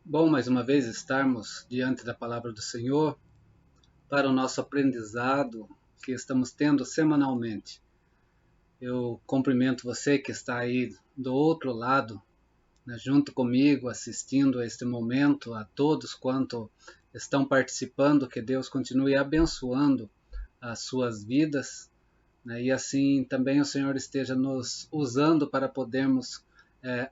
Bom, mais uma vez estarmos diante da palavra do Senhor para o nosso aprendizado que estamos tendo semanalmente. Eu cumprimento você que está aí do outro lado, né, junto comigo, assistindo a este momento, a todos quanto estão participando, que Deus continue abençoando as suas vidas, né, e assim também o Senhor esteja nos usando para podermos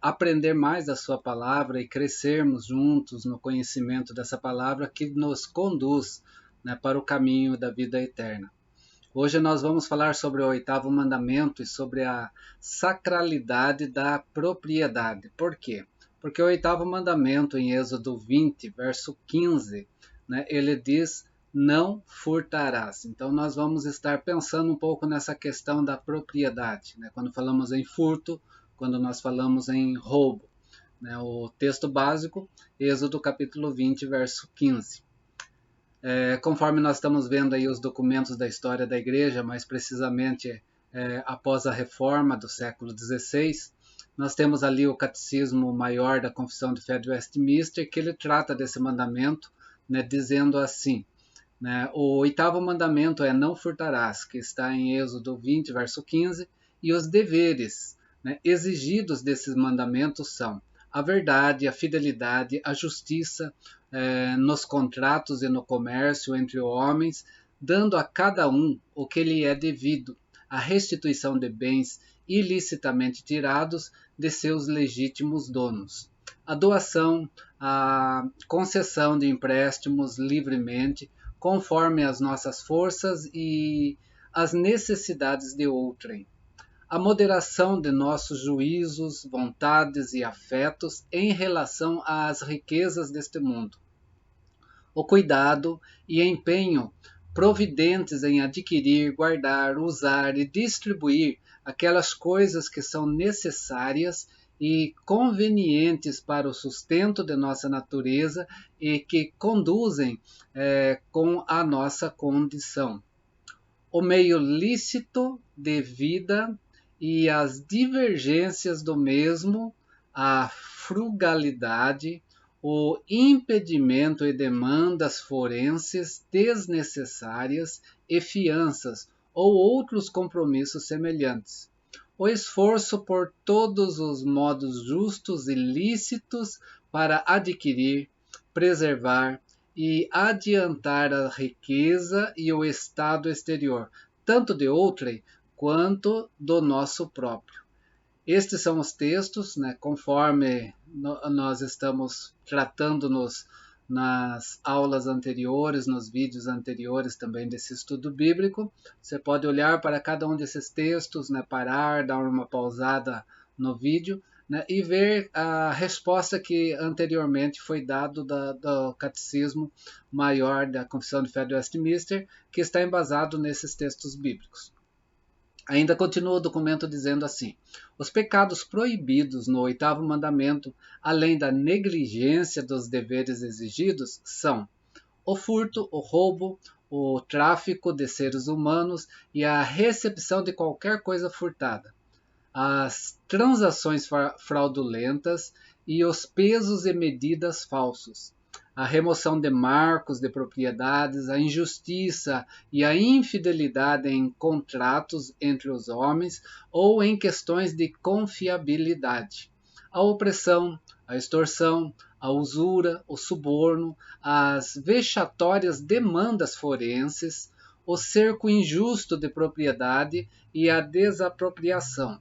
aprender mais da sua palavra e crescermos juntos no conhecimento dessa palavra que nos conduz, né, para o caminho da vida eterna. Hoje nós vamos falar sobre o oitavo mandamento e sobre a sacralidade da propriedade. Por quê? Porque o oitavo mandamento, em Êxodo 20, verso 15, né, ele diz: não furtarás. Então nós vamos estar pensando um pouco nessa questão da propriedade, né, quando falamos em furto, quando nós falamos em roubo. Né, o texto básico, Êxodo capítulo 20, verso 15. Conforme nós estamos vendo aí os documentos da história da igreja, mais precisamente após a reforma do século XVI, nós temos ali o Catecismo Maior da Confissão de Fé de Westminster, que ele trata desse mandamento, né, dizendo assim, né, o oitavo mandamento é não furtarás, que está em Êxodo 20, verso 15, e os deveres, né, exigidos desses mandamentos são a verdade, a fidelidade, a justiça nos contratos e no comércio entre homens, dando a cada um o que lhe é devido, a restituição de bens ilicitamente tirados de seus legítimos donos, a doação, a concessão de empréstimos livremente, conforme as nossas forças e as necessidades de outrem, a moderação de nossos juízos, vontades e afetos em relação às riquezas deste mundo, o cuidado e empenho providentes em adquirir, guardar, usar e distribuir aquelas coisas que são necessárias e convenientes para o sustento de nossa natureza e que conduzem com a nossa condição. O meio lícito de vida e as divergências do mesmo, a frugalidade, o impedimento e demandas forenses desnecessárias e fianças ou outros compromissos semelhantes. O esforço por todos os modos justos e lícitos para adquirir, preservar e adiantar a riqueza e o estado exterior, tanto de outrem quanto do nosso próprio. Estes são os textos, né, conforme nós estamos tratando nas aulas anteriores, nos vídeos anteriores também desse estudo bíblico. Você pode olhar para cada um desses textos, né, parar, dar uma pausada no vídeo, né, e ver a resposta que anteriormente foi dado do Catecismo Maior da Confissão de Fé de Westminster, que está embasado nesses textos bíblicos. Ainda continua o documento dizendo assim: os pecados proibidos no oitavo mandamento, além da negligência dos deveres exigidos, são o furto, o roubo, o tráfico de seres humanos e a recepção de qualquer coisa furtada, as transações fraudulentas e os pesos e medidas falsos, a remoção de marcos de propriedades, a injustiça e a infidelidade em contratos entre os homens ou em questões de confiabilidade, a opressão, a extorsão, a usura, o suborno, as vexatórias demandas forenses, o cerco injusto de propriedade e a desapropriação,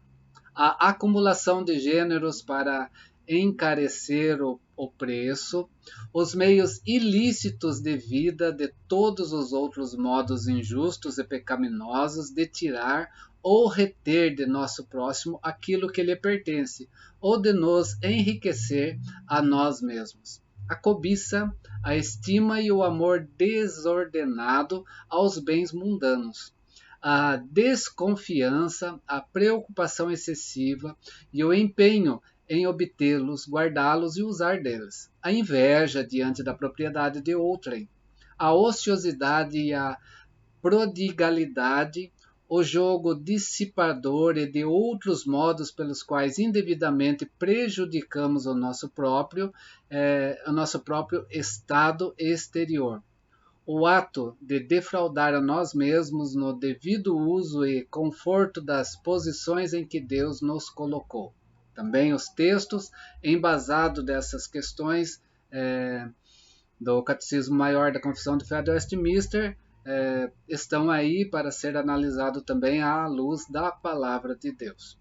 a acumulação de gêneros para encarecer o preço, os meios ilícitos de vida de todos os outros modos injustos e pecaminosos de tirar ou reter de nosso próximo aquilo que lhe pertence, ou de nos enriquecer a nós mesmos. A cobiça, a estima e o amor desordenado aos bens mundanos, a desconfiança, a preocupação excessiva e o empenho em obtê-los, guardá-los e usar deles, a inveja diante da propriedade de outrem, a ociosidade e a prodigalidade, o jogo dissipador e de outros modos pelos quais indevidamente prejudicamos o nosso próprio estado exterior. O ato de defraudar a nós mesmos no devido uso e conforto das posições em que Deus nos colocou. Também os textos embasados dessas questões do Catecismo Maior da Confissão de Fé de Westminster estão aí para ser analisado também à luz da Palavra de Deus.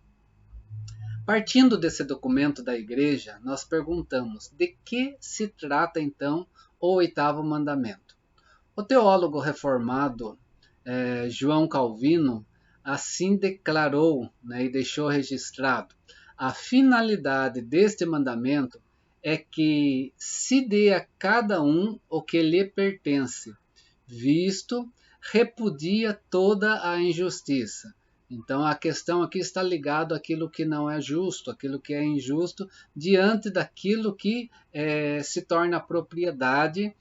Partindo desse documento da Igreja, nós perguntamos de que se trata então o oitavo mandamento. O teólogo reformado João Calvino assim declarou, e deixou registrado: a finalidade deste mandamento é que se dê a cada um o que lhe pertence, visto repudia toda a injustiça. Então a questão aqui está ligada àquilo que não é justo, aquilo que é injusto, diante daquilo que se torna propriedade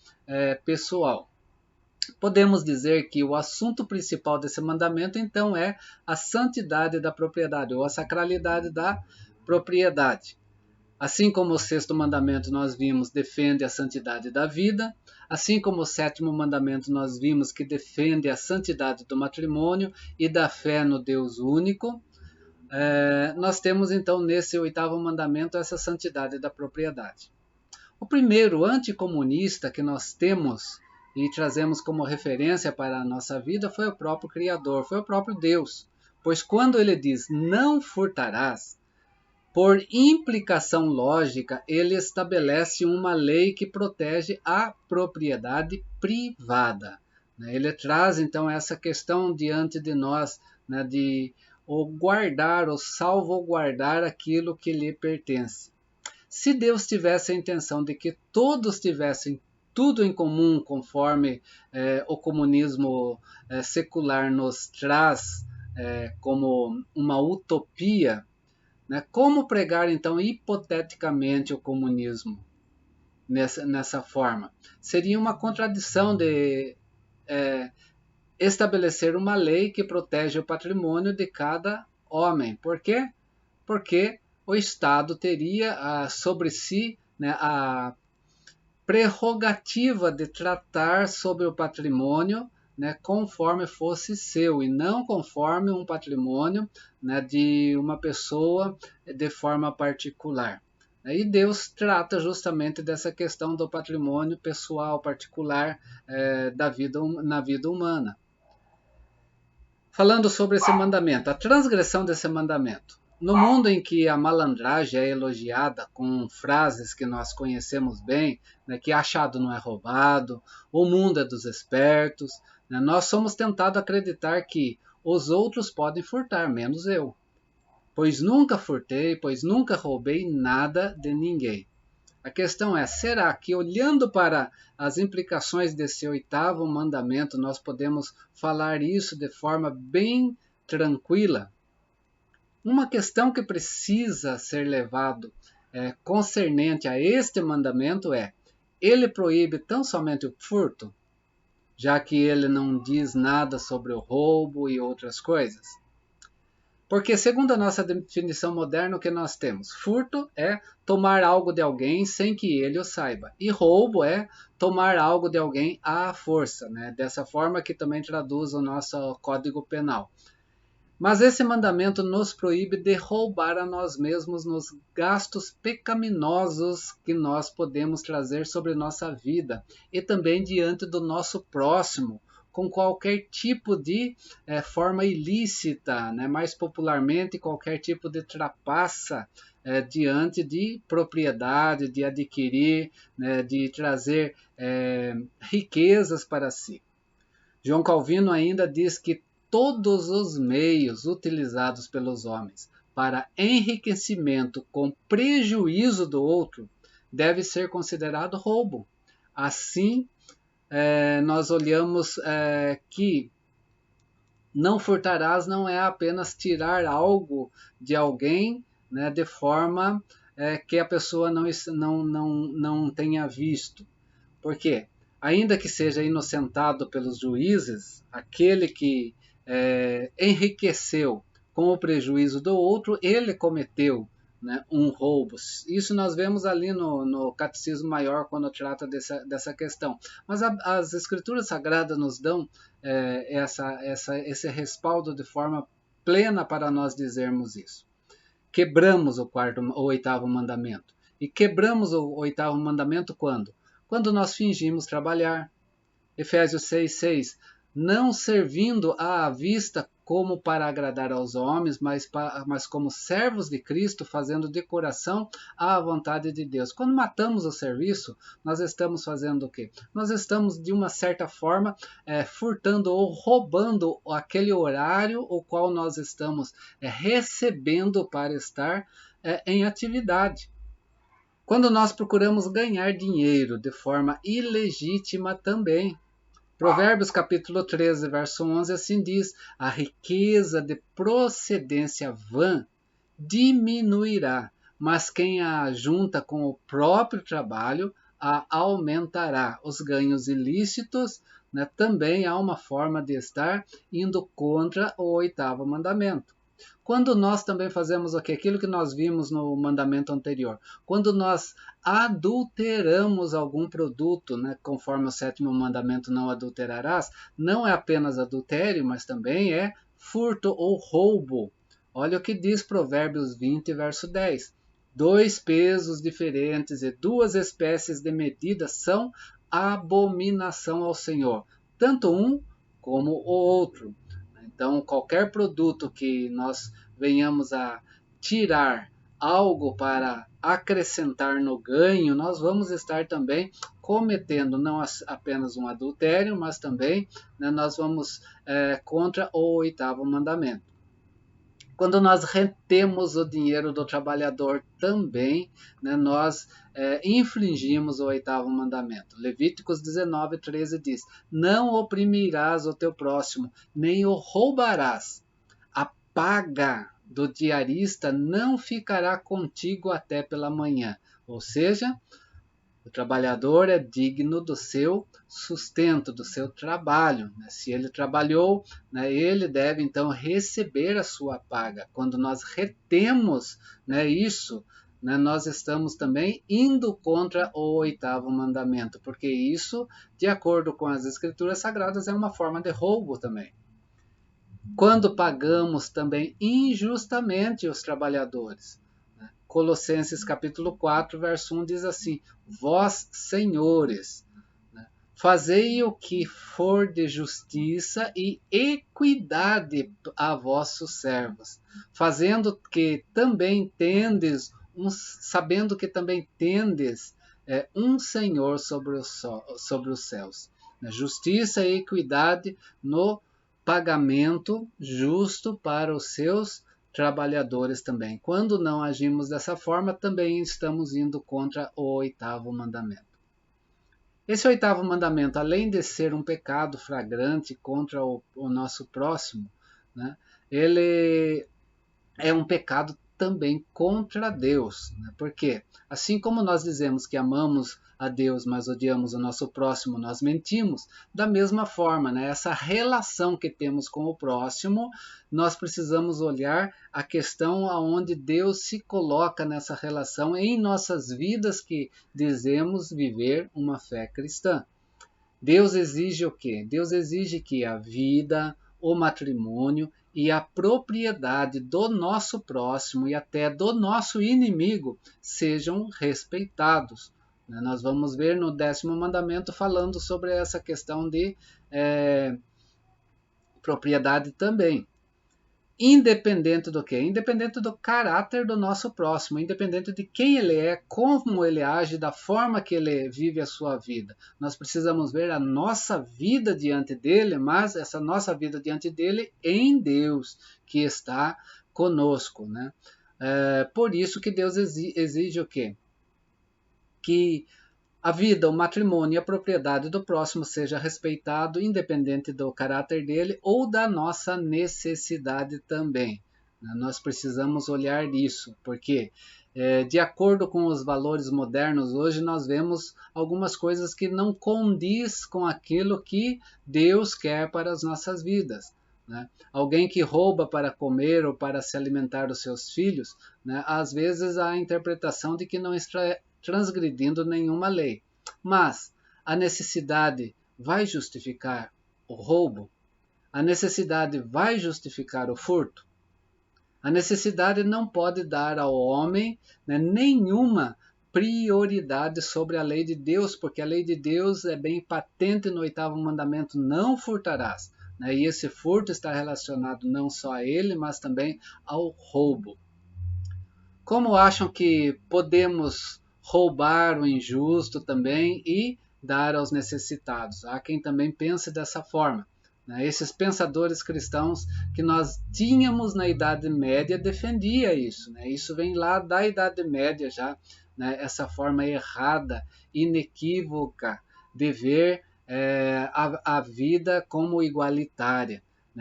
pessoal. Podemos dizer que o assunto principal desse mandamento, então, é a santidade da propriedade, ou a sacralidade da propriedade. Assim como o sexto mandamento nós vimos defende a santidade da vida, assim como o sétimo mandamento nós vimos que defende a santidade do matrimônio e da fé no Deus único, nós temos então nesse oitavo mandamento essa santidade da propriedade. O primeiro anticomunista que nós temos e trazemos como referência para a nossa vida foi o próprio Criador, foi o próprio Deus. Pois quando ele diz não furtarás, por implicação lógica, ele estabelece uma lei que protege a propriedade privada. Ele traz então essa questão diante de nós, de guardar ou salvaguardar aquilo que lhe pertence. Se Deus tivesse a intenção de que todos tivessem tudo em comum, conforme o comunismo secular nos traz como uma utopia, como pregar então hipoteticamente o comunismo nessa forma? Seria uma contradição de estabelecer uma lei que protege o patrimônio de cada homem. Por quê? Porque o Estado teria sobre si a prerrogativa de tratar sobre o patrimônio conforme fosse seu e não conforme um patrimônio de uma pessoa de forma particular. E Deus trata justamente dessa questão do patrimônio pessoal particular na vida humana. Falando sobre esse mandamento, a transgressão desse mandamento. No mundo em que a malandragem é elogiada com frases que nós conhecemos bem, que achado não é roubado, o mundo é dos espertos, nós somos tentados a acreditar que os outros podem furtar, menos eu. Pois nunca furtei, pois nunca roubei nada de ninguém. A questão é, será que olhando para as implicações desse oitavo mandamento, nós podemos falar isso de forma bem tranquila? Uma questão que precisa ser levado concernente a este mandamento ele proíbe tão somente o furto, já que ele não diz nada sobre o roubo e outras coisas? Porque, segundo a nossa definição moderna, o que nós temos? Furto é tomar algo de alguém sem que ele o saiba. E roubo é tomar algo de alguém à força, dessa forma que também traduz o nosso Código Penal. Mas esse mandamento nos proíbe de roubar a nós mesmos nos gastos pecaminosos que nós podemos trazer sobre nossa vida e também diante do nosso próximo, com qualquer tipo de forma ilícita, mais popularmente qualquer tipo de trapaça diante de propriedade, de adquirir, de trazer riquezas para si. João Calvino ainda diz que todos os meios utilizados pelos homens para enriquecimento com prejuízo do outro deve ser considerado roubo. Assim, nós olhamos que não furtarás não é apenas tirar algo de alguém de forma que a pessoa não tenha visto. Por quê? Ainda que seja inocentado pelos juízes, aquele que enriqueceu com o prejuízo do outro, ele cometeu, né, um roubo. Isso nós vemos ali no Catecismo Maior, quando trata dessa questão. Mas as Escrituras Sagradas nos dão esse respaldo de forma plena para nós dizermos isso. Quebramos o oitavo mandamento. E quebramos o oitavo mandamento quando? Quando nós fingimos trabalhar. Efésios 6,6. Não servindo à vista como para agradar aos homens, mas como servos de Cristo, fazendo de coração a vontade de Deus. Quando matamos o serviço, nós estamos fazendo o quê? Nós estamos, de uma certa forma, furtando ou roubando aquele horário o qual nós estamos recebendo para estar em atividade. Quando nós procuramos ganhar dinheiro de forma ilegítima também. Provérbios capítulo 13, verso 11, assim diz: a riqueza de procedência vã diminuirá, mas quem a ajunta com o próprio trabalho a aumentará. Os ganhos ilícitos, né, também há uma forma de estar indo contra o oitavo mandamento. Quando nós também fazemos o que? Aquilo que nós vimos no mandamento anterior. Quando nós adulteramos algum produto, né, conforme o sétimo mandamento, não adulterarás, não é apenas adultério, mas também é furto ou roubo. Olha o que diz Provérbios 20, verso 10. 2 pesos diferentes e 2 espécies de medida são abominação ao Senhor, tanto um como o outro. Então, qualquer produto que nós venhamos a tirar algo para acrescentar no ganho, nós vamos estar também cometendo não apenas um adultério, mas também, né, nós vamos contra o oitavo mandamento. Quando nós retemos o dinheiro do trabalhador também, né, nós infringimos o oitavo mandamento. Levíticos 19, 13 diz: não oprimirás o teu próximo, nem o roubarás. A paga do diarista não ficará contigo até pela manhã. Ou seja, o trabalhador é digno do seu sustento, do seu trabalho. Né? Se ele trabalhou, né, ele deve então receber a sua paga. Quando nós retemos, né, isso, né, nós estamos também indo contra o oitavo mandamento, porque isso, de acordo com as Escrituras Sagradas, é uma forma de roubo também. Quando pagamos também injustamente os trabalhadores. Colossenses capítulo 4, verso 1 diz assim: vós, senhores, fazei o que for de justiça e equidade a vossos servos, fazendo que também tendes, sabendo que também tendes um Senhor sobre os céus. Justiça e equidade no pagamento justo para os seus trabalhadores também. Quando não agimos dessa forma, também estamos indo contra o oitavo mandamento. Esse oitavo mandamento, além de ser um pecado flagrante contra o nosso próximo, né, ele é um pecado também contra Deus. Né? Porque, assim como nós dizemos que amamos a Deus, mas odiamos o nosso próximo, nós mentimos. Da mesma forma, né, essa relação que temos com o próximo, nós precisamos olhar a questão aonde Deus se coloca nessa relação em nossas vidas que dizemos viver uma fé cristã. Deus exige o quê? Deus exige que a vida, o matrimônio e a propriedade do nosso próximo e até do nosso inimigo sejam respeitados. Nós vamos ver no 10º mandamento falando sobre essa questão de propriedade também. Independente do quê? Independente do caráter do nosso próximo, independente de quem ele é, como ele age, da forma que ele vive a sua vida. Nós precisamos ver a nossa vida diante dele, mas essa nossa vida diante dele em Deus, que está conosco. Né? Por isso que Deus exige o quê? Que a vida, o matrimônio e a propriedade do próximo seja respeitado, independente do caráter dele ou da nossa necessidade também. Nós precisamos olhar isso, porque de acordo com os valores modernos, hoje nós vemos algumas coisas que não condiz com aquilo que Deus quer para as nossas vidas. né? Alguém que rouba para comer ou para se alimentar dos seus filhos, né? Às vezes há a interpretação de que não está transgredindo nenhuma lei. Mas a necessidade vai justificar o roubo? A necessidade vai justificar o furto? A necessidade não pode dar ao homem, né, nenhuma prioridade sobre a lei de Deus, porque a lei de Deus é bem patente no 8º mandamento: não furtarás. Né, e esse furto está relacionado não só a ele, mas também ao roubo. Como acham que podemos roubar o injusto também e dar aos necessitados? Há quem também pense dessa forma. Esses pensadores cristãos que nós tínhamos na Idade Média defendia isso. Isso vem lá da Idade Média já, essa forma errada, inequívoca de ver a vida como igualitária.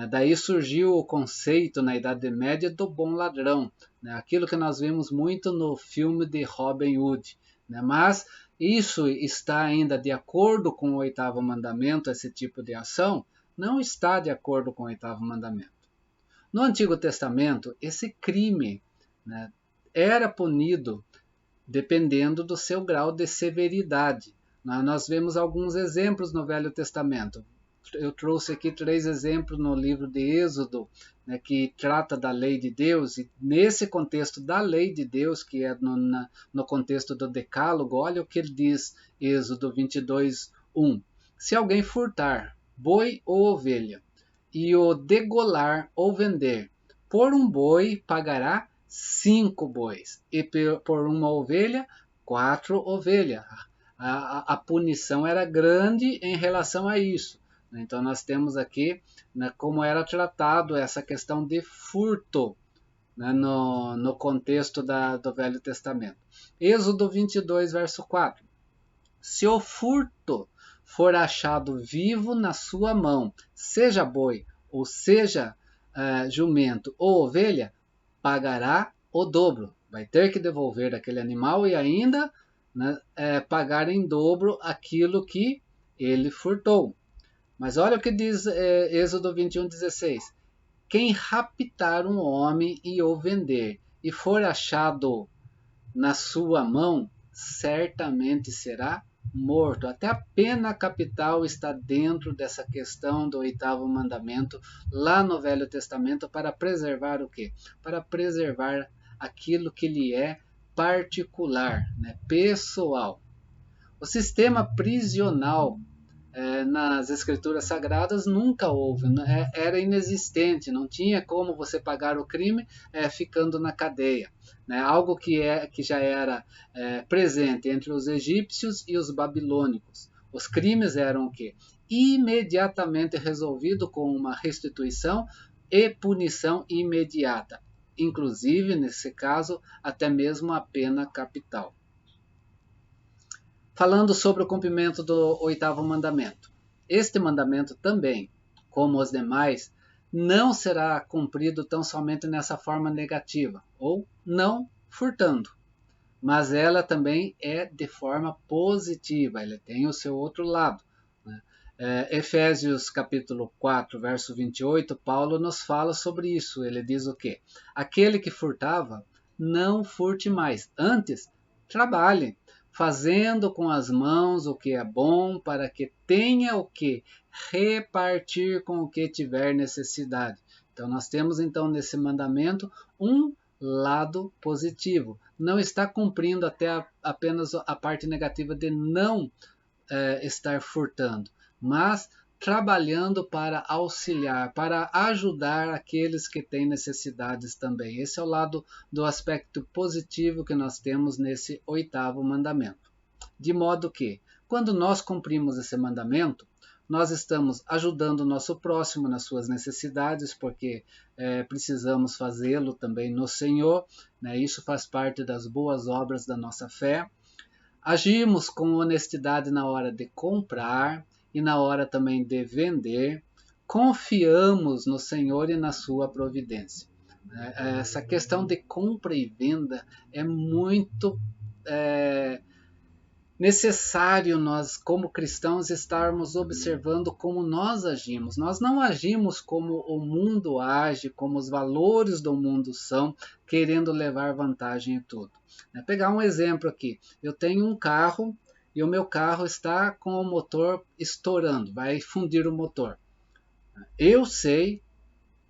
Daí surgiu o conceito na Idade Média do bom ladrão, aquilo que nós vimos muito no filme de Robin Hood. Mas isso está ainda de acordo com o 8º mandamento, esse tipo de ação? Não está de acordo com o 8º mandamento. No Antigo Testamento, esse crime era punido dependendo do seu grau de severidade. Nós vemos alguns exemplos no Velho Testamento. Eu trouxe aqui 3 exemplos no livro de Êxodo, que trata da lei de Deus, e nesse contexto da lei de Deus, que é no contexto do Decálogo, olha o que ele diz, Êxodo 22:1. Se alguém furtar boi ou ovelha, e o degolar ou vender, por um boi pagará 5 bois, e por uma ovelha, 4 ovelhas. A punição era grande em relação a isso. Então nós temos aqui como era tratado essa questão de furto no contexto do Velho Testamento. Êxodo 22, verso 4. Se o furto for achado vivo na sua mão, seja boi, ou seja jumento ou ovelha, pagará o dobro. Vai ter que devolver aquele animal e ainda pagar em dobro aquilo que ele furtou. Mas olha o que diz Êxodo 21:16. Quem raptar um homem e o vender, e for achado na sua mão, certamente será morto. Até a pena capital está dentro dessa questão do 8º mandamento, lá no Velho Testamento, para preservar o quê? Para preservar aquilo que lhe é particular, pessoal. O sistema prisional nas escrituras sagradas nunca houve, era inexistente, não tinha como você pagar o crime ficando na cadeia. Algo que já era presente entre os egípcios e os babilônicos. Os crimes eram o quê? Imediatamente resolvido com uma restituição e punição imediata, inclusive, nesse caso, até mesmo a pena capital. Falando sobre o cumprimento do 8º mandamento. Este mandamento também, como os demais, não será cumprido tão somente nessa forma negativa, ou não furtando, mas ela também é de forma positiva, ela tem o seu outro lado. Efésios capítulo 4, verso 28, Paulo nos fala sobre isso. Ele diz o quê? Aquele que furtava, não furte mais, antes trabalhe, fazendo com as mãos o que é bom, para que tenha o que repartir com o que tiver necessidade. Então nós temos então nesse mandamento um lado positivo. Não está cumprindo apenas a parte negativa de não estar furtando, mas trabalhando para auxiliar, para ajudar aqueles que têm necessidades também. Esse é o lado do aspecto positivo que nós temos nesse 8º mandamento. De modo que, quando nós cumprimos esse mandamento, nós estamos ajudando o nosso próximo nas suas necessidades, porque precisamos fazê-lo também no Senhor, isso faz parte das boas obras da nossa fé. Agimos com honestidade na hora de comprar e na hora também de vender, confiamos no Senhor e na sua providência. Essa questão de compra e venda é muito necessário nós, como cristãos, estarmos observando como nós agimos. Nós não agimos como o mundo age, como os valores do mundo são, querendo levar vantagem em tudo. Vou pegar um exemplo aqui. Eu tenho um carro e o meu carro está com o motor estourando, vai fundir o motor. Eu sei,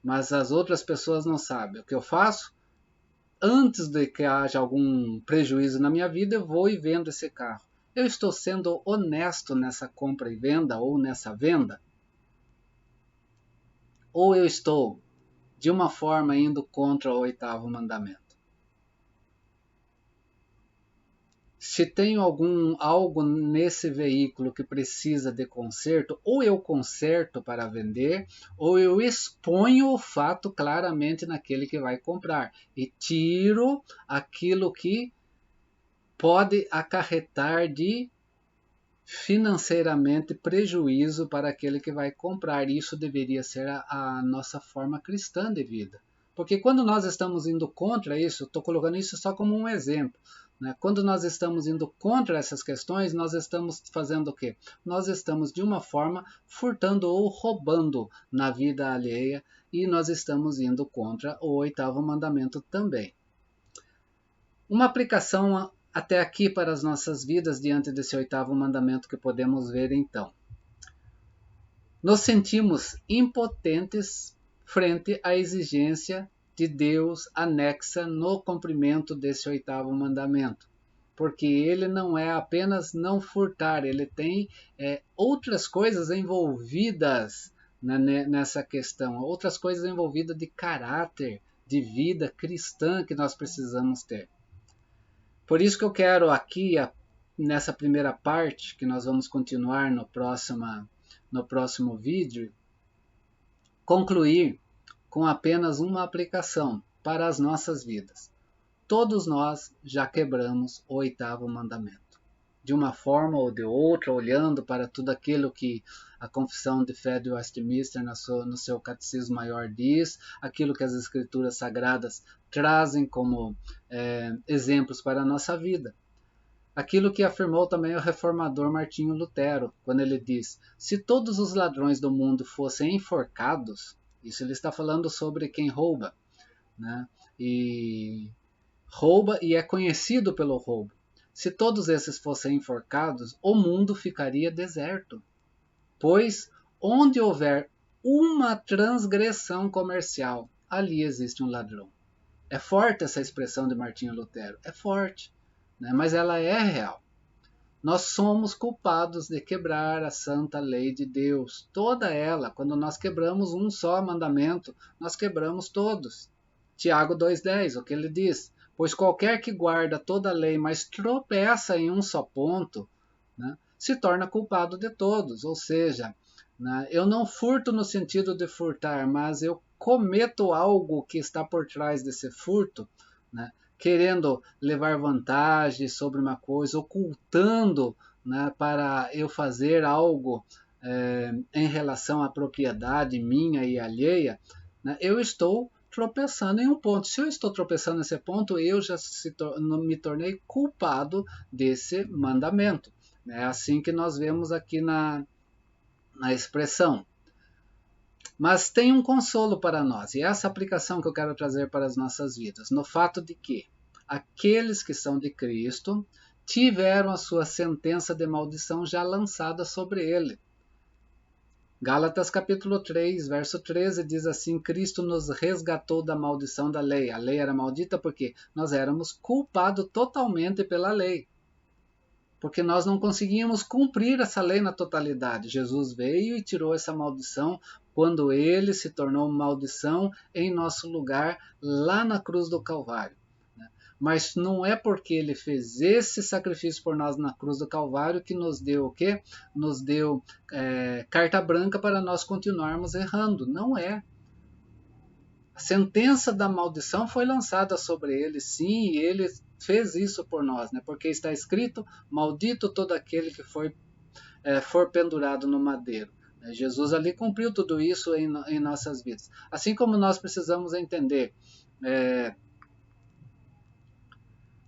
mas as outras pessoas não sabem. O que eu faço? Antes de que haja algum prejuízo na minha vida, eu vou e vendo esse carro. Eu estou sendo honesto nessa compra e venda ou nessa venda? Ou eu estou, de uma forma, indo contra o 8º mandamento? Se tenho algo nesse veículo que precisa de conserto, ou eu conserto para vender, ou eu exponho o fato claramente naquele que vai comprar e tiro aquilo que pode acarretar de financeiramente prejuízo para aquele que vai comprar. Isso deveria ser a nossa forma cristã de vida. Porque quando nós estamos indo contra isso, estou colocando isso só como um exemplo, né? Quando nós estamos indo contra essas questões, nós estamos fazendo o quê? Nós estamos, de uma forma, furtando ou roubando na vida alheia e nós estamos indo contra o 8º mandamento também. Uma aplicação até aqui para as nossas vidas diante desse 8º mandamento que podemos ver então. Nos sentimos impotentes frente à exigência de Deus anexa no cumprimento desse 8º mandamento. Porque ele não é apenas não furtar, ele tem outras coisas envolvidas nessa questão, outras coisas envolvidas de caráter, de vida cristã que nós precisamos ter. Por isso que eu quero aqui, nessa primeira parte, que nós vamos continuar no próximo vídeo, concluir com apenas uma aplicação para as nossas vidas. Todos nós já quebramos o 8º mandamento. De uma forma ou de outra, olhando para tudo aquilo que a Confissão de Fé de Westminster no seu Catecismo Maior diz, aquilo que as Escrituras Sagradas trazem como exemplos para a nossa vida. Aquilo que afirmou também o reformador Martinho Lutero, quando ele diz: se todos os ladrões do mundo fossem enforcados, isso ele está falando sobre quem rouba, né? E rouba e é conhecido pelo roubo. Se todos esses fossem enforcados, o mundo ficaria deserto, pois onde houver uma transgressão comercial, ali existe um ladrão. É forte essa expressão de Martinho Lutero, é forte, né? Mas ela é real. Nós somos culpados de quebrar a santa lei de Deus, toda ela. Quando nós quebramos um só mandamento, nós quebramos todos. Tiago 2,10, o que ele diz? Pois qualquer que guarda toda a lei, mas tropeça em um só ponto, né, se torna culpado de todos. Ou seja, né, eu não furto no sentido de furtar, mas eu cometo algo que está por trás desse furto, né, querendo levar vantagem sobre uma coisa, ocultando, né, para eu fazer algo em relação à propriedade minha e alheia, né, eu estou tropeçando em um ponto. Se eu estou tropeçando nesse ponto, eu já me tornei culpado desse mandamento. É assim que nós vemos aqui na expressão. Mas tem um consolo para nós, e essa aplicação que eu quero trazer para as nossas vidas, no fato de que aqueles que são de Cristo tiveram a sua sentença de maldição já lançada sobre ele. Gálatas capítulo 3, verso 13 diz assim: Cristo nos resgatou da maldição da lei. A lei era maldita porque nós éramos culpados totalmente pela lei. Porque nós não conseguíamos cumprir essa lei na totalidade. Jesus veio e tirou essa maldição quando ele se tornou maldição em nosso lugar lá na cruz do Calvário. Mas não é porque ele fez esse sacrifício por nós na cruz do Calvário que nos deu o quê? Nos deu carta branca para nós continuarmos errando. Não é. A sentença da maldição foi lançada sobre ele, sim, e ele fez isso por nós, né? Porque está escrito: maldito todo aquele que for pendurado no madeiro. Jesus ali cumpriu tudo isso em nossas vidas. Assim como nós precisamos entender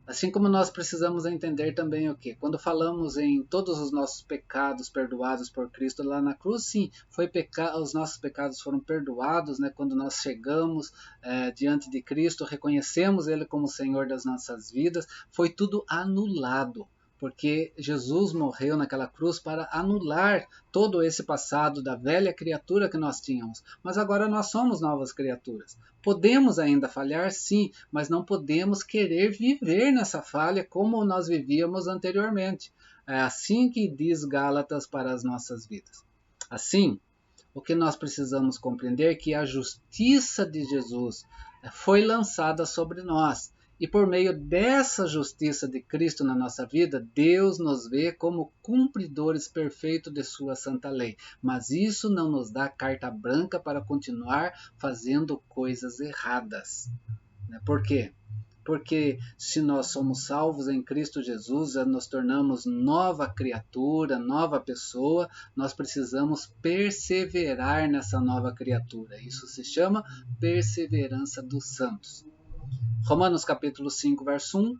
Assim como nós precisamos entender também o que? Quando falamos em todos os nossos pecados perdoados por Cristo lá na cruz, sim, os nossos pecados foram perdoados, né? Quando nós chegamos diante de Cristo, reconhecemos Ele como Senhor das nossas vidas, foi tudo anulado. Porque Jesus morreu naquela cruz para anular todo esse passado da velha criatura que nós tínhamos. Mas agora nós somos novas criaturas. Podemos ainda falhar, sim, mas não podemos querer viver nessa falha como nós vivíamos anteriormente. É assim que diz Gálatas para as nossas vidas. Assim, o que nós precisamos compreender é que a justiça de Jesus foi lançada sobre nós. E por meio dessa justiça de Cristo na nossa vida, Deus nos vê como cumpridores perfeitos de sua santa lei. Mas isso não nos dá carta branca para continuar fazendo coisas erradas. Por quê? Porque se nós somos salvos em Cristo Jesus, nos tornamos nova criatura, nova pessoa, nós precisamos perseverar nessa nova criatura. Isso se chama perseverança dos santos. Romanos capítulo 5, verso 1,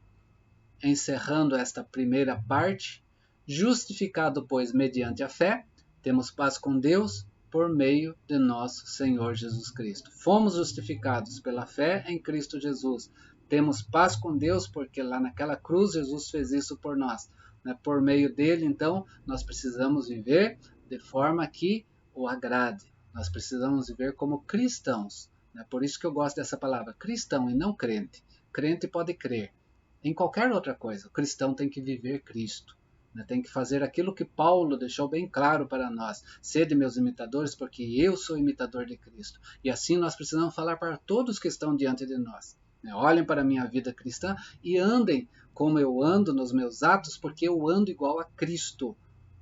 encerrando esta primeira parte, justificado, pois, mediante a fé, temos paz com Deus por meio de nosso Senhor Jesus Cristo. Fomos justificados pela fé em Cristo Jesus. Temos paz com Deus porque lá naquela cruz Jesus fez isso por nós. Por meio dele, então, nós precisamos viver de forma que o agrade. Nós precisamos viver como cristãos. Por isso que eu gosto dessa palavra, cristão e não crente. Crente pode crer em qualquer outra coisa. O cristão tem que viver Cristo. Tem que fazer aquilo que Paulo deixou bem claro para nós. Sede meus imitadores, porque eu sou imitador de Cristo. E assim nós precisamos falar para todos que estão diante de nós. Olhem para a minha vida cristã e andem como eu ando nos meus atos, porque eu ando igual a Cristo.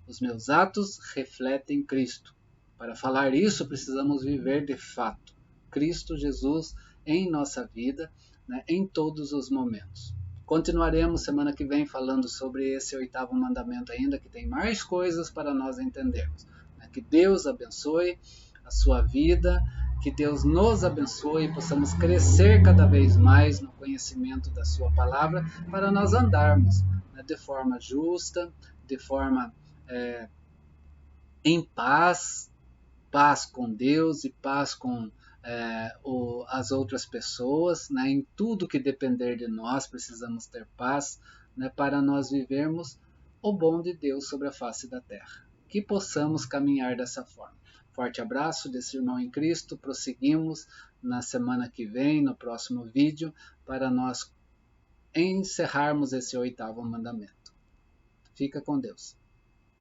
Os meus atos refletem Cristo. Para falar isso, precisamos viver de fato Cristo Jesus em nossa vida, em todos os momentos. Continuaremos semana que vem falando sobre esse 8º mandamento ainda, que tem mais coisas para nós entendermos. Que Deus abençoe a sua vida, que Deus nos abençoe e possamos crescer cada vez mais no conhecimento da sua palavra, para nós andarmos de forma justa, de forma em paz, paz com Deus e paz com as outras pessoas. Em tudo que depender de nós, precisamos ter paz, para nós vivermos o bom de Deus sobre a face da terra. Que possamos caminhar dessa forma. Forte abraço desse irmão em Cristo. Prosseguimos na semana que vem, no próximo vídeo, para nós encerrarmos esse 8º mandamento. Fica com Deus.